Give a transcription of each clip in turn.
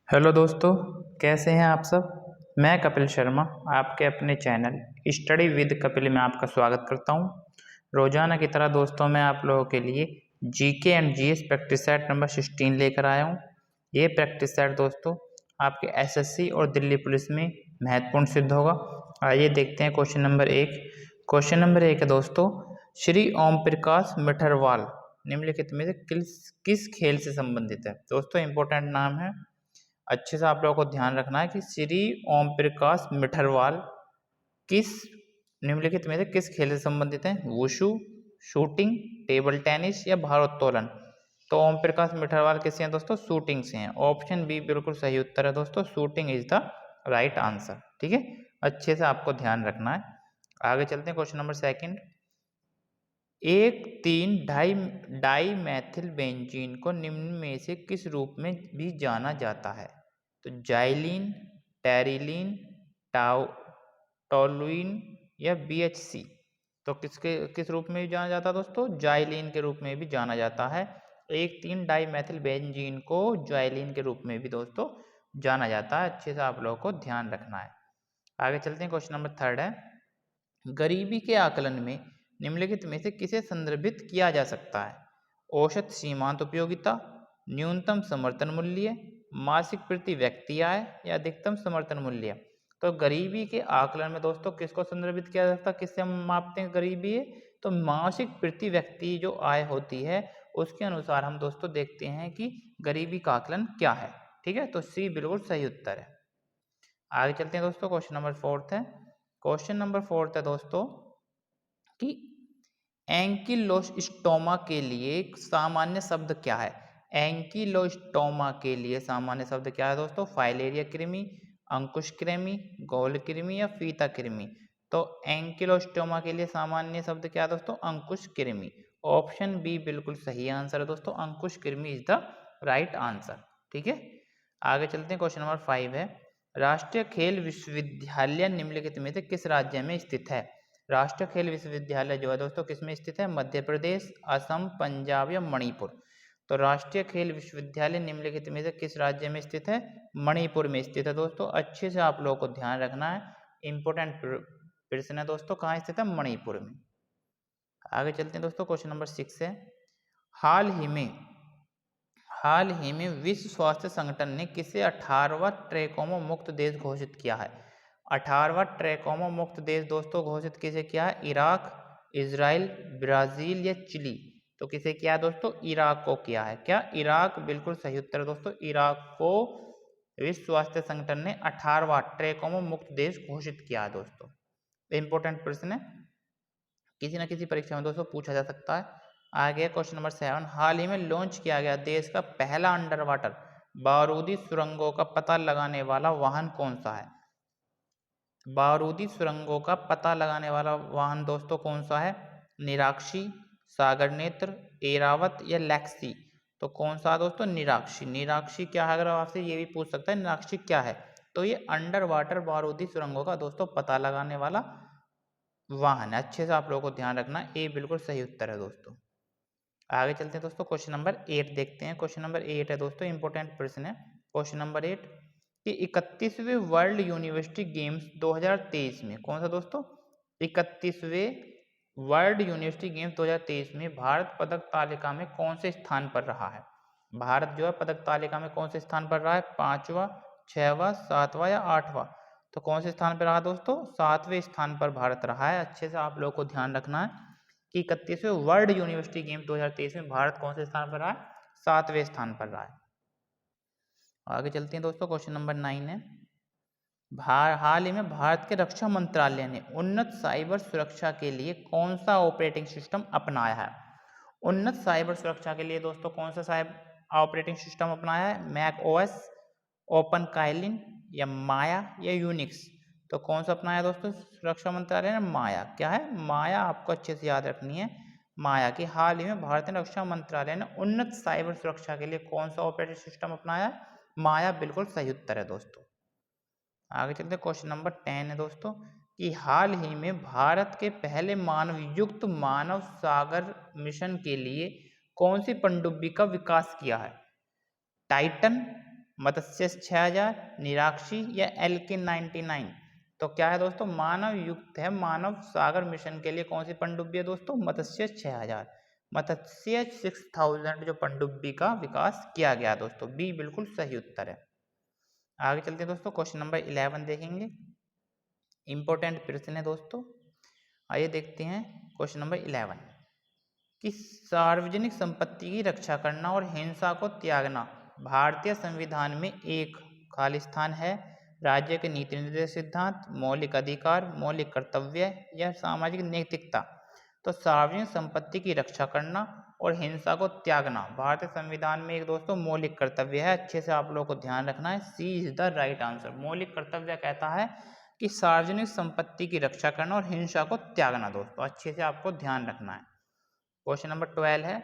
Hello दोस्तों, कैसे हैं आप सब। मैं कपिल शर्मा आपके अपने चैनल स्टडी विद कपिल में आपका स्वागत करता हूं। रोजाना की तरह दोस्तों मैं आप लोगों के लिए GK and GS practice set number 16 लेकर आया हूं। ये प्रैक्टिस सेट दोस्तों आपके एसएससी और दिल्ली पुलिस में महत्वपूर्ण सिद्ध होगा। आइए देखते हैं क्वेश्चन नंबर 1। क्वेश्चन नंबर 1 है दोस्तों, श्री ओम प्रकाश मिठरवाल निम्नलिखित में से किस खेल से संबंधित है। दोस्तों इंपॉर्टेंट नाम है, अच्छे से आप लोगों को ध्यान रखना है कि श्री ओम प्रकाश मिठरवाल किस निम्नलिखित में से किस खेल से संबंधित हैं। वुशु, शूटिंग, टेबल टेनिस या भारोत्तोलन। तो ओम प्रकाश मिठरवाल किससे हैं दोस्तों? शूटिंग से हैं। ऑप्शन बी बिल्कुल सही उत्तर है दोस्तों, shooting is the right answer. ठीक है, अच्छे से आपको ध्यान रखना है। आगे चलते हैं क्वेश्चन नंबर 2। एक 3 डाई मैथिल बेंजीन को निम्न में से किस रूप में भी जाना जाता है। तो जाइलिन, टेरिलीन, टोलुइन या बीएचसी। तो किस रूप में भी जाना जाता है दोस्तों? जाइलिन के रूप में भी जाना जाता है। एक 3 डाई मैथिल बेंजीन को जाइलिन के रूप में भी दोस्तों जाना जाता है। अच्छे से आप लोगों को ध्यान रखना है। आगे चलते हैं, क्वेश्चन नंबर 3 है, गरीबी के आकलन में निम्नलिखित में से किसे संदर्भित किया जा सकता है। औसत सीमांत उपयोगिता, न्यूनतम समर्थन मूल्य, मासिक प्रति व्यक्ति आय या अधिकतम समर्थन मूल्य। तो गरीबी के आकलन में दोस्तों किसको संदर्भित किया जा सकता है, किससे हम मापते हैं गरीबी है? तो मासिक प्रति व्यक्ति जो आय होती है उसके अनुसार हम दोस्तों देखते हैं कि गरीबी का आकलन क्या है। ठीक है, तो सी बिल्कुल सही उत्तर है। आगे चलते हैं दोस्तों, क्वेश्चन नंबर 4 है। क्वेश्चन नंबर 4 है दोस्तों कि एंकिलोस्टोमा के लिए सामान्य शब्द क्या है। एंकिलोस्टोमा के लिए सामान्य शब्द क्या है दोस्तों? फाइलेरिया कृमि, अंकुश कृमि, गोल कृमि या फीता कृमि। तो एंकिलोस्टोमा के लिए सामान्य शब्द क्या है दोस्तों? अंकुश कृमि। ऑप्शन बी बिल्कुल सही आंसर है दोस्तों, अंकुश कृमि इज द राइट आंसर। ठीक है, आगे चलते हैं, क्वेश्चन नंबर 5 है, राष्ट्रीय खेल विश्वविद्यालय निम्नलिखित में से किस राज्य में स्थित है। राष्ट्रीय खेल विश्वविद्यालय जो है दोस्तों किस में स्थित है? मध्य प्रदेश, असम, पंजाब या मणिपुर। तो राष्ट्रीय खेल विश्वविद्यालय निम्नलिखित में से किस राज्य में स्थित है? मणिपुर में स्थित है दोस्तों। अच्छे से आप लोगों को ध्यान रखना है, इंपोर्टेंट प्रश्न है दोस्तों, कहाँ स्थित है? मणिपुर में। आगे चलते हैं दोस्तों, क्वेश्चन नंबर 6 है, हाल ही में विश्व स्वास्थ्य संगठन ने किसे 18वां ट्रैकोमा मुक्त देश घोषित किया है। 18वां ट्रैकोमा मुक्त देश दोस्तों घोषित किसे किया है? इराक, इजराइल, ब्राजील या चिली। तो किसे किया है दोस्तों? इराक को किया है। क्या? इराक बिल्कुल सही उत्तर है दोस्तों, इराक को विश्व स्वास्थ्य संगठन ने 18वां ट्रैकोमा मुक्त देश घोषित किया है दोस्तों। इंपॉर्टेंट प्रश्न है, किसी न किसी परीक्षा में दोस्तों पूछा जा सकता है। आगे क्वेश्चन नंबर 7, हाल ही में लॉन्च किया गया देश का पहला अंडर वाटर बारूदी सुरंगों का पता लगाने वाला वाहन कौन सा है। बारूदी सुरंगों का पता लगाने वाला वाहन दोस्तों कौन सा है? निराक्षी, सागर नेत्र, एरावत या लैक्सी। तो कौन सा दोस्तों? निराक्षी। निराक्षी क्या है, अगर आपसे ये भी पूछ सकता है निराक्षी क्या है, तो ये अंडर वाटर बारूदी सुरंगों का दोस्तों पता लगाने वाला वाहन है। अच्छे से आप लोगों को ध्यान रखना, ए बिल्कुल सही उत्तर है दोस्तों। आगे चलते हैं दोस्तों, क्वेश्चन नंबर 8 देखते हैं। क्वेश्चन नंबर 8 है दोस्तों, इंपॉर्टेंट प्रश्न है। क्वेश्चन नंबर 8 कि 31वें वर्ल्ड यूनिवर्सिटी गेम्स 2023 में कौन सा दोस्तों? 31वें वर्ल्ड यूनिवर्सिटी गेम्स 2023 में भारत पदक तालिका में कौन से स्थान पर रहा है। भारत जो है पदक तालिका में कौन से स्थान पर रहा है? 5वां, 6वां, 7वां या 8वां। तो कौन से स्थान पर रहा दोस्तों? 7वें स्थान पर भारत रहा है। अच्छे से आप लोगों को ध्यान रखना है कि 31वें वर्ल्ड यूनिवर्सिटी गेम 2023 में भारत कौन से स्थान पर रहा है? 7वें स्थान पर रहा है। आगे चलते हैं दोस्तों, क्वेश्चन नंबर 9 है, हाल ही में भारत के रक्षा मंत्रालय ने उन्नत साइबर सुरक्षा के लिए कौन सा ऑपरेटिंग सिस्टम अपनाया है। उन्नत साइबर सुरक्षा के लिए दोस्तों कौन सा ऑपरेटिंग सिस्टम अपनाया है? मैक ओएस, ओपन काइलिन या माया या यूनिक्स। तो कौन सा अपनाया दोस्तों सुरक्षा मंत्रालय ने? माया। क्या है? माया, आपको अच्छे से याद रखनी है, माया की। हाल ही में भारतीय रक्षा मंत्रालय ने उन्नत साइबर सुरक्षा के लिए कौन सा ऑपरेटिंग सिस्टम अपनाया है? माया बिल्कुल सही उत्तर है दोस्तों। आगे चलते हैं, क्वेश्चन नंबर 10 है दोस्तों कि हाल ही में भारत के पहले मानव युक्त मानव सागर मिशन के लिए कौन सी पनडुब्बी का विकास किया है। टाइटन, मत्स्य 6000, निराक्षी या एल्किन 99। तो क्या है दोस्तों, मानव युक्त है मानव सागर मिशन के लिए कौन सी पनडुब्बी है दोस्तों, मत्स्य 6000, मत्स्य 6000 जो पनडुब्बी का विकास किया गया दोस्तों, बी बिल्कुल सही उत्तर है। आगे चलते हैं दोस्तों, क्वेश्चन नंबर 11 देखेंगे, इंपॉर्टेंट प्रश्न है दोस्तों। आइए देखते हैं क्वेश्चन नंबर 11 कि सार्वजनिक संपत्ति की रक्षा करना और हिंसा को त्यागना भारतीय संविधान में एक खाली स्थान है, राज्य के नीति निर्देश सिद्धांत, मौलिक अधिकार, मौलिक कर्तव्य या सामाजिक नैतिकता। तो सार्वजनिक संपत्ति की रक्षा करना और हिंसा को त्यागना भारतीय संविधान में एक दोस्तों मौलिक कर्तव्य है, अच्छे से आप लोगों को ध्यान रखना है, सी इज द राइट आंसर। मौलिक कर्तव्य कहता है कि सार्वजनिक संपत्ति की रक्षा करना और हिंसा को त्यागना दोस्तों, अच्छे से आपको ध्यान रखना है। क्वेश्चन नंबर 12 है,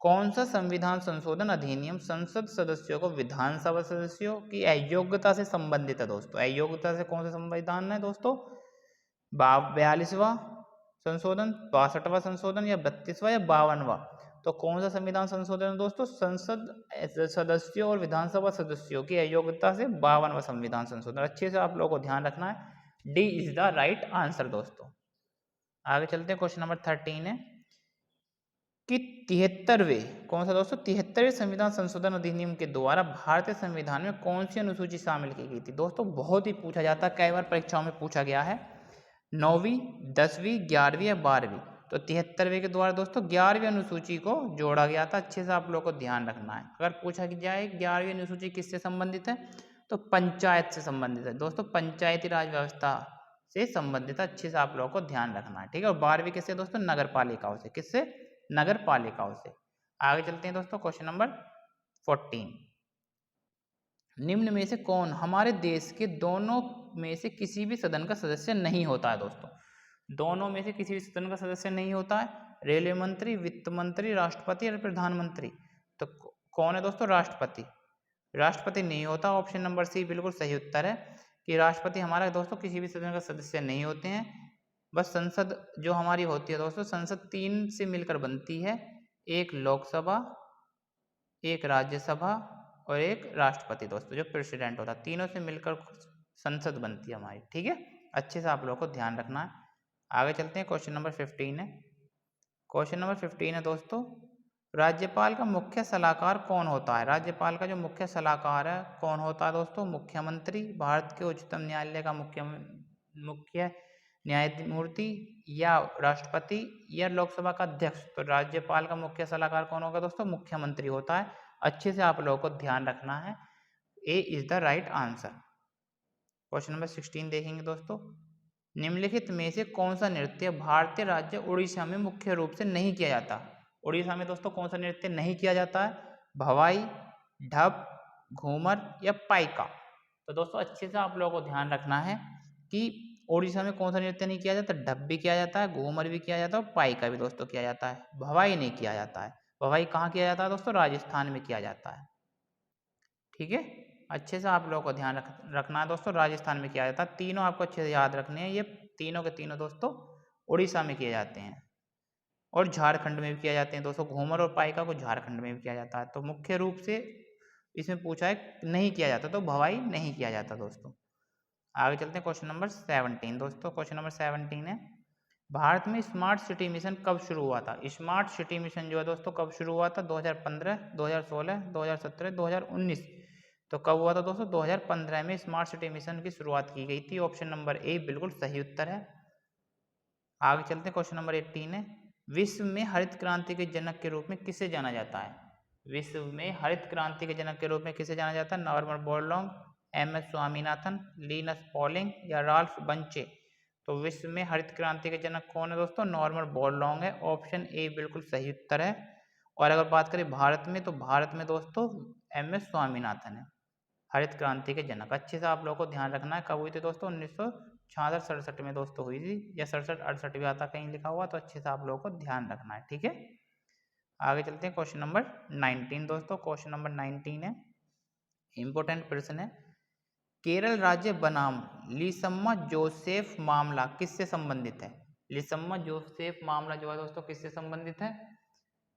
कौन सा संविधान संशोधन अधिनियम संसद सदस्यों को विधानसभा सदस्यों की अयोग्यता से संबंधित है दोस्तों, अयोग्यता से कौन सा संविधान है दोस्तों, 42वां संशोधन, 62वां संशोधन या 32वां या 52वां। तो कौन सा संविधान संशोधन है दोस्तों, संसद सदस्यों और विधानसभा सदस्यों की अयोग्यता से 52वां संविधान संशोधन, अच्छे से आप लोगों को ध्यान रखना है, D is the right answer दोस्तों। आगे चलते हैं, क्वेश्चन नंबर 13 है कि 73वें कौन सा दोस्तों, 73वें संविधान संशोधन अधिनियम के द्वारा भारतीय संविधान में कौन सी अनुसूची शामिल की गई थी दोस्तों, बहुत ही पूछा जाता है, कई बार परीक्षाओं में पूछा गया है, 9वीं, 10वीं, 11वीं या 12वीं। तो 73वें के द्वारा दोस्तों 11वीं अनुसूची को जोड़ा गया था, अच्छे से आप लोग को ध्यान रखना है। अगर पूछा जाए 11वीं अनुसूची किससे संबंधित है, तो पंचायत से संबंधित है दोस्तों, पंचायती राज व्यवस्था से संबंधित है, अच्छे से आप लोगों को ध्यान रखना है, ठीक है। और 12वीं किससे दोस्तों, नगर पालिकाओं से, किससे, नगर पालिकाओं से। आगे चलते हैं दोस्तों, क्वेश्चन नंबर 14, निम्न में से कौन हमारे देश के दोनों में से किसी भी सदन का सदस्य नहीं होता है दोस्तों, दोनों में से किसी भी सदन का सदस्य नहीं होता है, रेलवे मंत्री, वित्त मंत्री, राष्ट्रपति और प्रधानमंत्री। तो कौन है दोस्तों, राष्ट्रपति, राष्ट्रपति नहीं होता, ऑप्शन नंबर सी बिल्कुल सही उत्तर है कि राष्ट्रपति हमारा दोस्तों किसी भी सदन का सदस्य नहीं होते हैं। बस संसद जो हमारी होती है दोस्तों, संसद 3 से मिलकर बनती है, एक लोकसभा, एक राज्यसभा और एक राष्ट्रपति दोस्तों जो प्रेसिडेंट होता है, तीनों से मिलकर संसद बनती है हमारी, ठीक है, अच्छे से आप लोगों को ध्यान रखना है। आगे चलते हैं, क्वेश्चन नंबर 15 है, क्वेश्चन नंबर 15 है दोस्तों, राज्यपाल का मुख्य सलाहकार कौन होता है, राज्यपाल का जो मुख्य सलाहकार है कौन होता है दोस्तों, मुख्यमंत्री, भारत के उच्चतम न्यायालय का मुख्य न्यायमूर्ति या राष्ट्रपति या लोकसभा का अध्यक्ष। तो राज्यपाल का मुख्य सलाहकार कौन होगा दोस्तों, मुख्यमंत्री होता है, अच्छे से आप लोगों को ध्यान रखना है, A is the right answer. Question number 16 देखेंगे दोस्तों, निम्नलिखित में से कौन सा नृत्य भारतीय राज्य उड़ीसा में मुख्य रूप से नहीं किया जाता, उड़ीसा में दोस्तों कौन सा नृत्य नहीं किया जाता है, भवाई, ढप, घूमर या पाइका। तो दोस्तों अच्छे से आप लोगों को ध्यान रखना है कि उड़ीसा में कौन सा नृत्य नहीं किया जाता, ढप भी किया जाता है, घूमर भी किया जाता है और पाइका भी दोस्तों किया जाता है, भवाई नहीं किया जाता है। भवाई कहाँ किया जाता है दोस्तों, राजस्थान में किया जाता है, ठीक है, अच्छे से आप लोगों को ध्यान रखना है दोस्तों, राजस्थान में किया जाता है, तीनों आपको अच्छे से याद रखने हैं, ये तीनों के तीनों दोस्तों उड़ीसा में किए जाते हैं और झारखंड में भी किया जाते हैं दोस्तों, घूमर और पाइका को झारखंड में भी किया जाता है। तो मुख्य रूप से इसमें पूछा है नहीं किया जाता, तो भवाई नहीं किया जाता दोस्तों। आगे चलते हैं, क्वेश्चन नंबर 17 दोस्तों, क्वेश्चन नंबर 17 है, भारत में स्मार्ट सिटी मिशन कब शुरू हुआ था, स्मार्ट सिटी मिशन जो है दोस्तों कब शुरू हुआ था, 2015, 2016, 2017, 2019। तो कब हुआ था दोस्तों, 2015 में स्मार्ट सिटी मिशन की शुरुआत की गई थी, ऑप्शन नंबर ए बिल्कुल सही उत्तर है। आगे चलते हैं, क्वेश्चन नंबर 18 है, विश्व में हरित क्रांति के जनक के रूप में किसे जाना जाता है, विश्व में हरित क्रांति के जनक के रूप में किसे जाना जाता है, Norman Borlaug, M S. Swaminathan, Linus Pauling या राल्फ बंचे। तो विश्व में हरित क्रांति के जनक कौन है दोस्तों, नॉर्मन बोरलॉन्ग है, ऑप्शन ए बिल्कुल सही उत्तर है। और अगर बात करें भारत में, तो भारत में दोस्तों एम.एस. स्वामीनाथन है हरित क्रांति के जनक, अच्छे से आप लोगों को ध्यान रखना है, कब हुई थी दोस्तों, 1966-67 में दोस्तों हुई थी, या 67-68 भी आता कहीं लिखा हुआ, तो अच्छे से आप लोगों को ध्यान रखना है, ठीक है। आगे चलते हैं, क्वेश्चन नंबर 19 दोस्तों, क्वेश्चन नंबर 19 है, इंपॉर्टेंट प्रश्न है, केरल राज्य बनाम लिसम्मा जोसेफ मामला किससे संबंधित है, लिसम्मा जोसेफ मामला जो है दोस्तों किससे संबंधित है,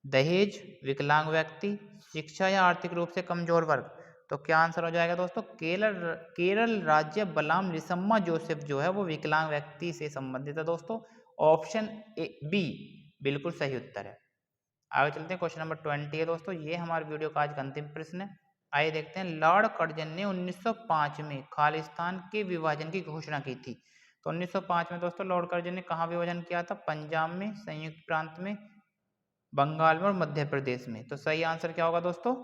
दहेज, विकलांग व्यक्ति, शिक्षा या आर्थिक रूप से कमजोर वर्ग। तो क्या आंसर हो जाएगा दोस्तों? केरल राज्य बलाम रिसम्मा जोसेफ जो है वो विकलांग व्यक्ति से संबंधित है दोस्तों। ऑप्शन बी बिल्कुल सही उत्तर है। आगे चलते हैं, क्वेश्चन नंबर 20 है दोस्तों, ये हमारे वीडियो का आज का अंतिम प्रश्न है। आइए देखते हैं, लॉर्ड कर्जन ने 1905 में खालिस्तान के विभाजन की घोषणा की थी। तो 1905 में दोस्तों लॉर्ड कर्जन ने कहाँ विभाजन किया था? पंजाब में, संयुक्त प्रांत में, बंगाल में और मध्य प्रदेश में। तो सही आंसर क्या होगा दोस्तों?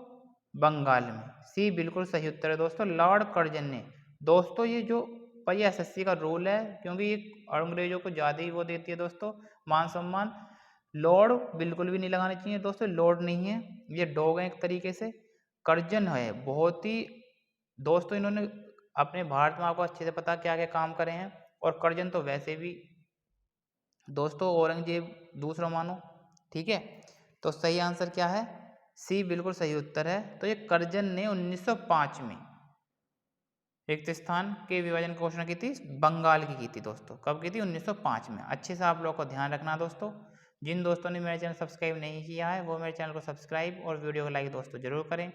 बंगाल में। सी बिल्कुल सही उत्तर है दोस्तों, लॉर्ड कर्जन ने। दोस्तों ये जो PSSC का रूल है, क्योंकि ये अंग्रेजों को ज़्यादा ही वो देती है दोस्तों मान सम्मान, लॉर्ड बिल्कुल भी नहीं लगाने चाहिए दोस्तों, लॉर्ड नहीं है, ये डॉग है एक तरीके से। कर्जन है बहुत ही दोस्तों, इन्होंने अपने भारत में आपको अच्छे से पता क्या क्या काम करे हैं। और कर्जन तो वैसे भी दोस्तों औरंगजेब दूसरा मानो, ठीक है। तो सही आंसर क्या है? सी बिल्कुल सही उत्तर है। तो ये कर्जन ने 1905 में रिक्त स्थान के विभाजन की घोषणा की थी, बंगाल की थी दोस्तों। कब की थी? 1905 में। अच्छे से आप लोगों को ध्यान रखना दोस्तों। जिन दोस्तों ने मेरे चैनल सब्सक्राइब नहीं किया है वो मेरे चैनल को सब्सक्राइब और वीडियो को लाइक दोस्तों जरूर करें।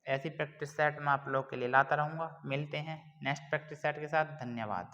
ऐसी प्रैक्टिस सेट मैं आप लोगों के लिए लाता रहूँगा। मिलते हैं नेक्स्ट प्रैक्टिस सेट के साथ। धन्यवाद।